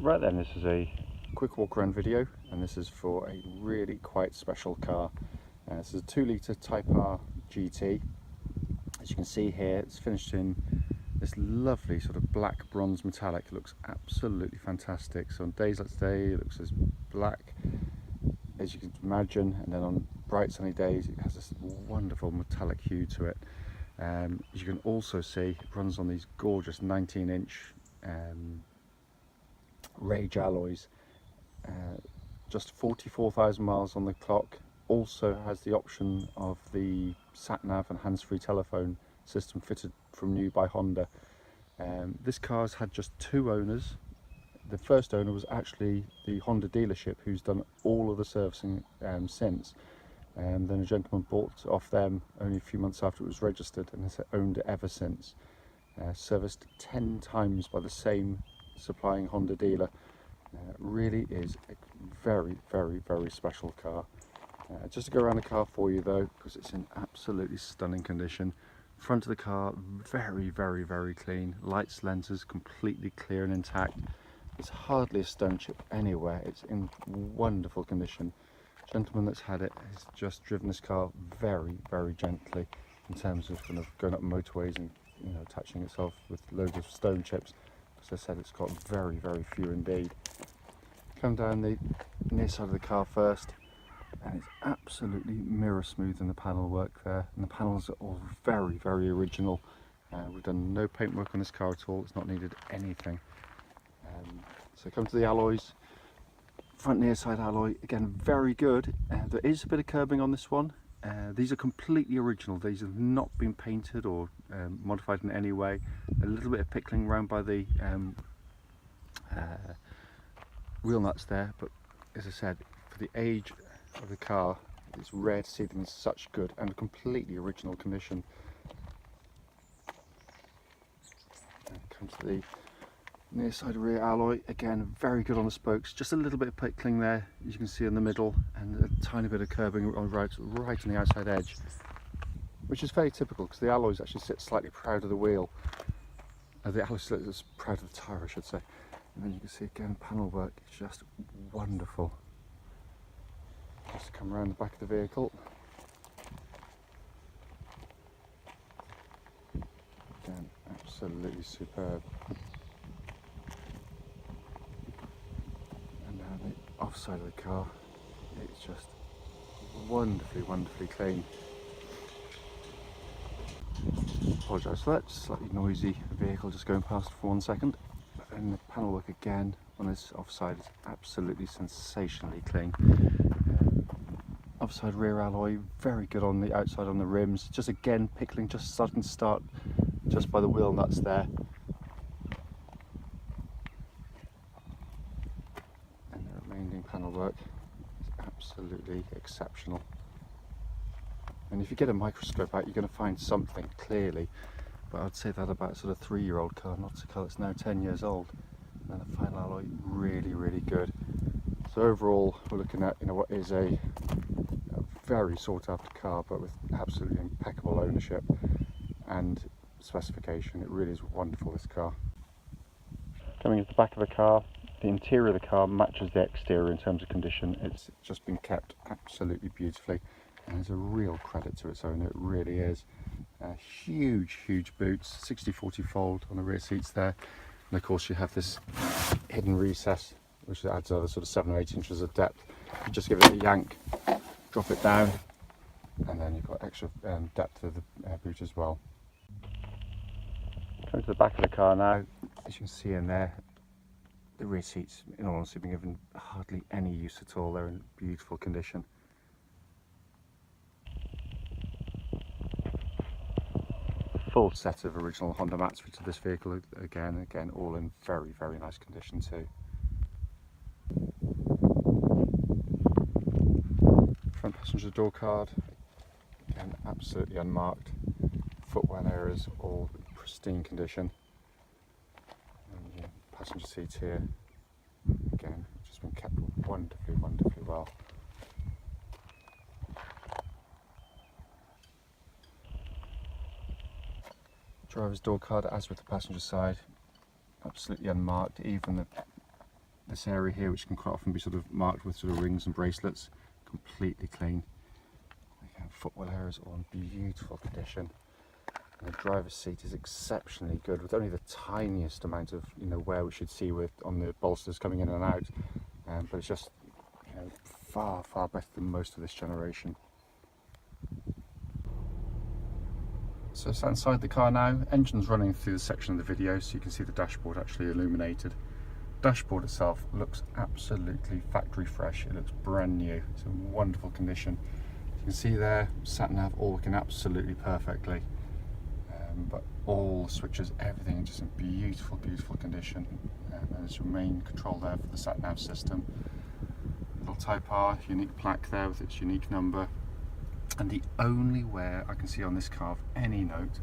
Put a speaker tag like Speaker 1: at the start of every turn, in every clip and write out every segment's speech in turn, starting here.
Speaker 1: Right then, this is a quick walk around video, and this is for a really quite special car. This is a 2 litre Type R GT. As you can see here, it's finished in this lovely sort of black bronze metallic. It looks absolutely fantastic. So on days like today, it looks as black as you can imagine, and then on bright sunny days, it has this wonderful metallic hue to it. As you can also see, it runs on these gorgeous 19-inch Rage alloys, just 44,000 miles on the clock. Also has the option of the sat-nav and hands-free telephone system fitted from new by Honda. This car's had just 2 owners. The first owner was actually the Honda dealership, who's done all of the servicing since. Then a gentleman bought off them only a few months after it was registered and has owned it ever since. Serviced 10 times by the same supplying Honda dealer. Really is a very, very, very special car. Just to go around the car for you though, because it's in absolutely stunning condition. Front of the car, very, very, very clean. Lights, lenses, completely clear and intact. There's hardly a stone chip anywhere. It's in wonderful condition. The gentleman that's had it has just driven this car very, very gently in terms of kind of going up motorways and, you know, touching itself with loads of stone chips. As I said, it's got very, very few indeed. Come down the near side of the car first, and it's absolutely mirror smooth in the panel work there, and the panels are all very, very original. We've done no paintwork on this car at all. It's not needed anything. So come to the alloys. Front near side alloy, again, very good. There is a bit of curbing on this one. These are completely original. These have not been painted or modified in any way. A little bit of pickling around by the wheel nuts there, but as I said, for the age of the car, it's rare to see them in such good and completely original condition. And come to the near side rear alloy, again very good on the spokes. Just a little bit of pickling there, as you can see in the middle, and a tiny bit of curbing on right on the outside edge, which is very typical because the alloys actually sit slightly proud of the wheel. The alloy sits proud of the tyre, I should say. And then you can see again, panel work is just wonderful. Just come around the back of the vehicle. Again, absolutely superb. And now the off side of the car, it's just wonderfully, wonderfully clean. Apologise for that, just slightly noisy vehicle just going past for 1 second. And the panel work again on this offside is absolutely sensationally clean. Offside rear alloy, very good on the outside on the rims. Just again pickling, just starting to start just by the wheel nuts there. And the remaining panel work is absolutely exceptional. And if you get a microscope out, you're going to find something clearly. But I'd say that about sort of 3-year-old car, not a car that's now 10 years old. And then the final alloy, really, really good. So overall, we're looking at, you know, what is a very sought after car, but with absolutely impeccable ownership and specification. It really is wonderful, this car. Coming into the back of the car, the interior of the car matches the exterior in terms of condition. It's just been kept absolutely beautifully, and it's a real credit to its owner, it really is. Huge, huge boots, 60/40 fold on the rear seats there, and of course you have this hidden recess which adds another sort of 7 or 8 inches of depth. You just give it a yank, drop it down, and then you've got extra depth of the boot as well. Coming to the back of the car now, as you can see in there, the rear seats, in all honesty, have been given hardly any use at all. They're in beautiful condition. Full set of original Honda mats fitted this vehicle again, all in very, very nice condition too. Front passenger door card, again absolutely unmarked. Footwell areas all in pristine condition. And passenger seats here, again just been kept wonderfully, wonderfully well. Driver's door card, as with the passenger side, absolutely unmarked. Even the this area here, which can quite often be sort of marked with sort of rings and bracelets, completely clean. Again, footwell areas all in beautiful condition. And the driver's seat is exceptionally good, with only the tiniest amount of wear we should see with on the bolsters coming in and out, but it's just far better than most of this generation. So it's inside the car now. Engine's running through the section of the video, so you can see the dashboard actually illuminated. Dashboard itself looks absolutely factory fresh. It looks brand new. It's in wonderful condition. You can see there, sat nav all working absolutely perfectly. But all the switches, everything just in beautiful condition. And there's your main control there for the sat nav system. Little Type R, unique plaque there with its unique number. And the only wear I can see on this car of any note,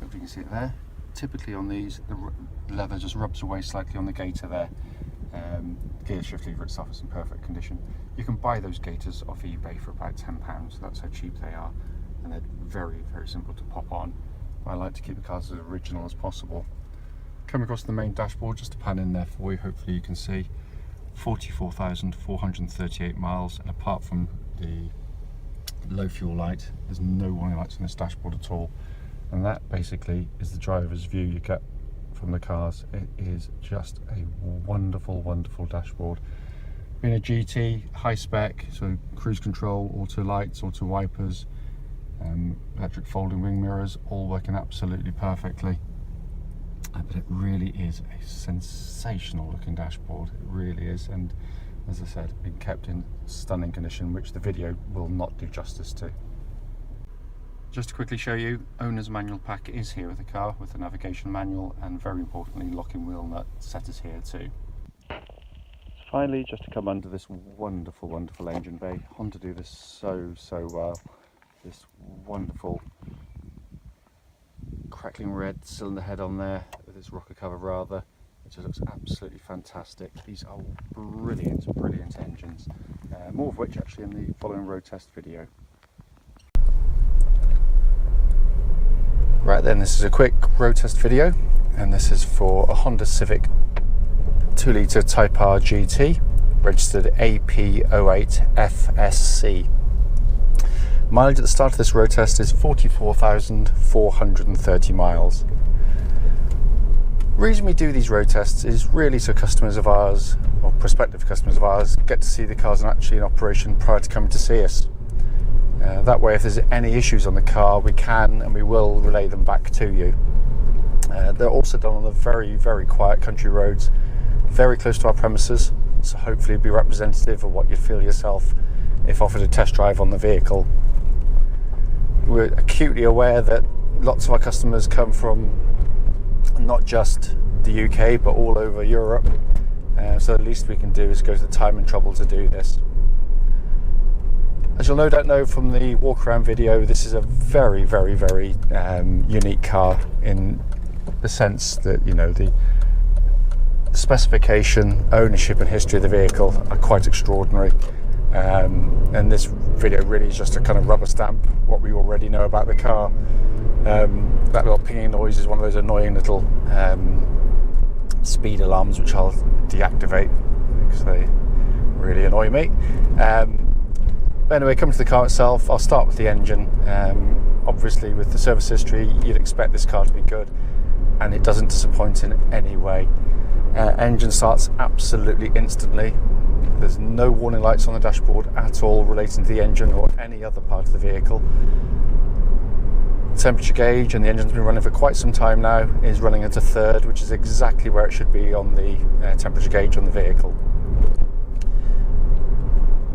Speaker 1: if you can see it there, typically on these, the leather just rubs away slightly on the gaiter there. The gear shift lever itself is in perfect condition. You can buy those gaiters off eBay for about £10, that's how cheap they are, and they're very simple to pop on. I like to keep the cars as original as possible. Come across the main dashboard, just to pan in there for you, hopefully you can see 44,438 miles, and apart from the low fuel light, there's no warning lights on this dashboard at all. And that basically is the driver's view you get from the cars. It is just a wonderful dashboard. Being a GT, high spec, so cruise control, auto lights, auto wipers, electric folding wing mirrors, all working absolutely perfectly. But it really is a sensational looking dashboard, it really is. And as I said, been kept in stunning condition, which the video will not do justice to. Just to quickly show you, owner's manual pack is here with the car, with the navigation manual, and very importantly, locking wheel nut set is here too. Finally, just to come under this wonderful engine bay. Honda do this so well. This wonderful crackling red cylinder head on there, with this rocker cover rather. It just looks absolutely fantastic. These are brilliant engines, more of which actually in the following road test video. Right then, this is a quick road test video, and this is for a Honda Civic 2 litre Type R GT, registered AP08FSC. Mileage at the start of this road test is 44,430 miles. The reason we do these road tests is really so customers of ours, or prospective customers of ours, get to see the cars actually in operation prior to coming to see us. That way, if there's any issues on the car, we can and we will relay them back to you. They're also done on the very quiet country roads, very close to our premises, so hopefully it'll be representative of what you'd feel yourself if offered a test drive on the vehicle. We're acutely aware that lots of our customers come from not just the UK but all over Europe, so the least we can do is go to the time and trouble to do this. As you'll no doubt know from the walk around video, this is a very unique car in the sense that the specification, ownership and history of the vehicle are quite extraordinary. And this video really is just to kind of rubber stamp what we already know about the car. That little pinging noise is one of those annoying little speed alarms which I'll deactivate because they really annoy me. But anyway, coming to the car itself, I'll start with the engine. Obviously with the service history, you'd expect this car to be good, and it doesn't disappoint in any way. Engine starts absolutely instantly. There's no warning lights on the dashboard at all relating to the engine or any other part of the vehicle. Temperature gauge, and the engine's been running for quite some time now, is running at a third, which is exactly where it should be on the temperature gauge on the vehicle.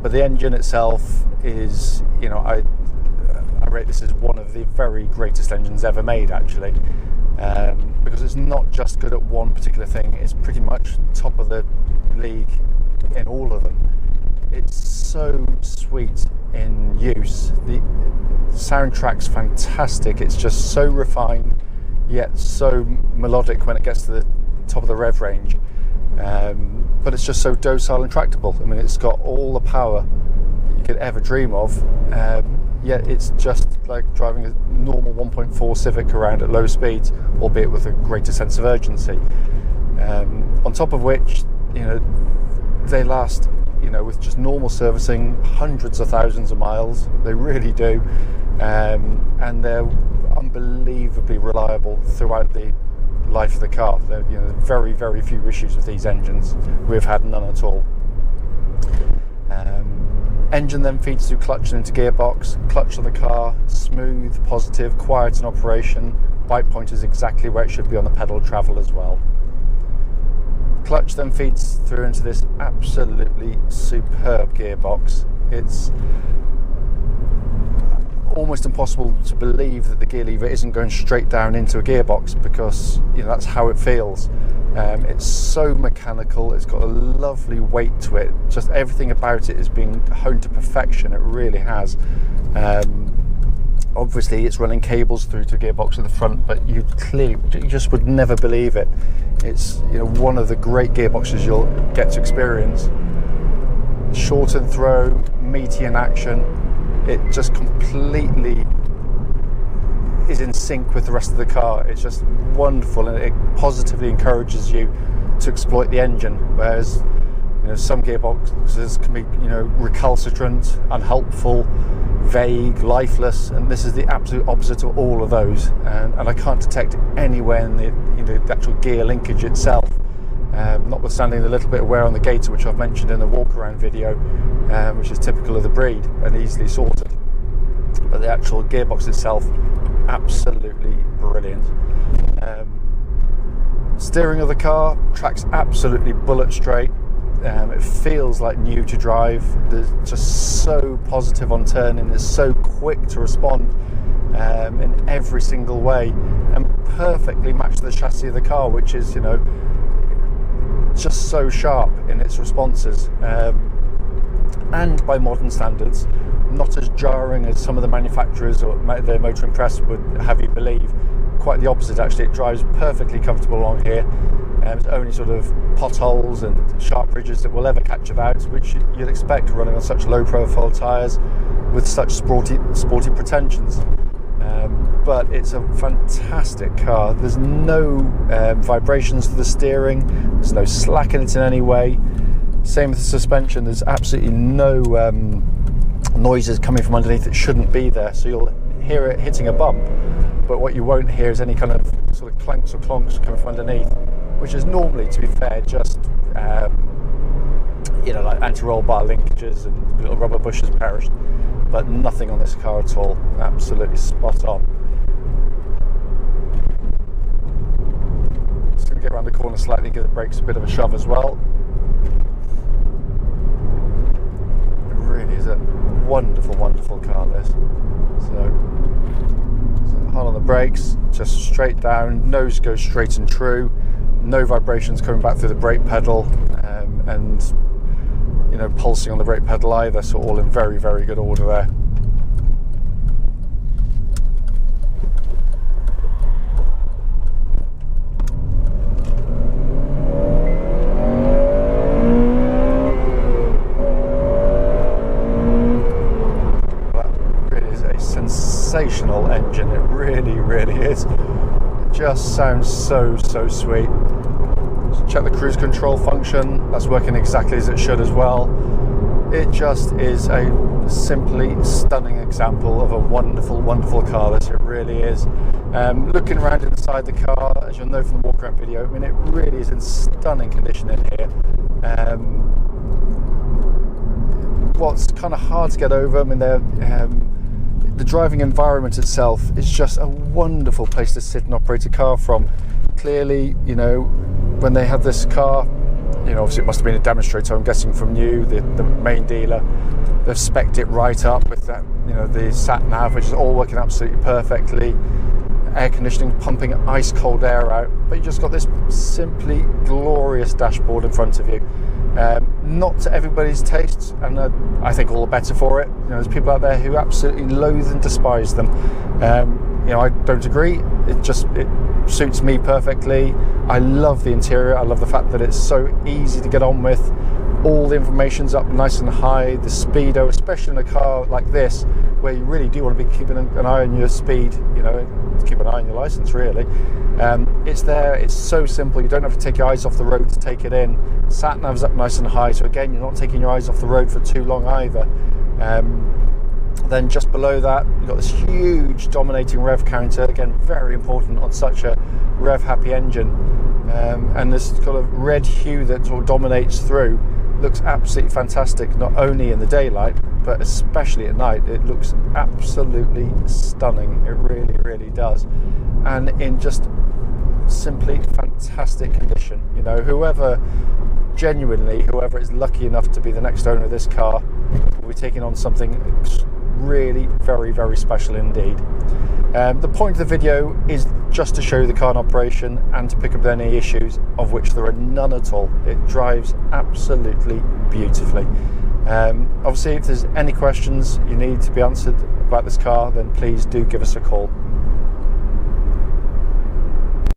Speaker 1: But the engine itself is, I rate this as one of the very greatest engines ever made, actually, because it's not just good at one particular thing, it's pretty much top of the league in all of them. It's so sweet in use. The soundtrack's fantastic. It's just so refined yet so melodic when it gets to the top of the rev range, but it's just so docile and tractable. I mean, it's got all the power you could ever dream of, yet it's just like driving a normal 1.4 Civic around at low speeds, albeit with a greater sense of urgency. On top of which, they last, you know, with just normal servicing, hundreds of thousands of miles. They really do, and they're unbelievably reliable throughout the life of the car. You know, very, very few issues with these engines. We've had none at all. Engine then feeds through clutch and into gearbox. Clutch on the car, smooth, positive, quiet in operation. Bike point is exactly where it should be on the pedal travel as well. Clutch then feeds through into this absolutely superb gearbox. It's almost impossible to believe that the gear lever isn't going straight down into a gearbox, because, you know, that's how it feels. It's so mechanical. It's got a lovely weight to it. Just everything about it is being honed to perfection. It really has. Obviously, it's running cables through to a gearbox at the front, but you just would never believe it. It's, you know, one of the great gearboxes you'll get to experience. Short in throw, meaty in action. It just completely is in sync with the rest of the car. It's just wonderful, and it positively encourages you to exploit the engine, whereas, you know, some gearboxes can be, you know, recalcitrant, unhelpful, vague, lifeless, and this is the absolute opposite of all of those. And I can't detect anywhere in the, you know, the actual gear linkage itself, notwithstanding the little bit of wear on the gator, which I've mentioned in the walk around video, which is typical of the breed and easily sorted. But the actual gearbox itself, absolutely brilliant. Steering of the car, tracks absolutely bullet straight. It feels like new to drive. There's just so positive on turning. It's so quick to respond in every single way, and perfectly match the chassis of the car, which is, you know, just so sharp in its responses, and by modern standards, not as jarring as some of the manufacturers or the Motoring Press would have you believe. Quite the opposite, actually. It drives perfectly comfortable along here. It's only sort of potholes and sharp ridges that will ever catch you out, which you'd expect running on such low profile tyres with such sporty pretensions. But it's a fantastic car. There's no vibrations to the steering. There's no slack in it in any way. Same with the suspension. There's absolutely no noises coming from underneath that shouldn't be there. So you'll hear it hitting a bump, but what you won't hear is any kind of sort of clanks or clonks coming from underneath, which is normally, to be fair, just you know, like anti-roll bar linkages and little rubber bushes perished, but nothing on this car at all. Absolutely spot on. Just going to get around the corner slightly, give the brakes a bit of a shove as well. It really is a wonderful, wonderful car, this. So hard on the brakes, just straight down, nose goes straight and true, no vibrations coming back through the brake pedal, and, you know, pulsing on the brake pedal either, so all in very, very good order there. Sensational engine, it really is. It just sounds so sweet. So check the cruise control function, that's working exactly as it should as well. It just is a simply stunning example of a wonderful car, this, it really is. Looking around inside the car, as you'll know from the walk around video, I mean, it really is in stunning condition in here. What's kind of hard to get over, I mean, the driving environment itself is just a wonderful place to sit and operate a car from. Clearly, you know, when they had this car, you know, obviously it must have been a demonstrator, I'm guessing from new, the main dealer, they've spec'd it right up with that, you know, the sat nav, which is all working absolutely perfectly, air conditioning pumping ice cold air out, but you just got this simply glorious dashboard in front of you. Not to everybody's tastes, and I think all the better for it. You know, there's people out there who absolutely loathe and despise them. You know, I don't agree. It suits me perfectly. I love the interior. I love the fact that it's so easy to get on with. All the information's up nice and high. The speedo, especially in a car like this, where you really do want to be keeping an eye on your speed. You know, keep an eye on your license, really. It's there, it's so simple, you don't have to take your eyes off the road to take it in. Sat nav's up nice and high, so again, you're not taking your eyes off the road for too long either. Then just below that, you've got this huge dominating rev counter, again very important on such a rev happy engine. And this kind of red hue that sort of dominates through looks absolutely fantastic, not only in the daylight but especially at night. It looks absolutely stunning, it really does, and in just simply fantastic condition. You know, whoever is lucky enough to be the next owner of this car will be taking on something really very special indeed. The point of the video is just to show you the car in operation and to pick up any issues, of which there are none at all. It drives absolutely beautifully. Obviously, if there's any questions you need to be answered about this car, then please do give us a call.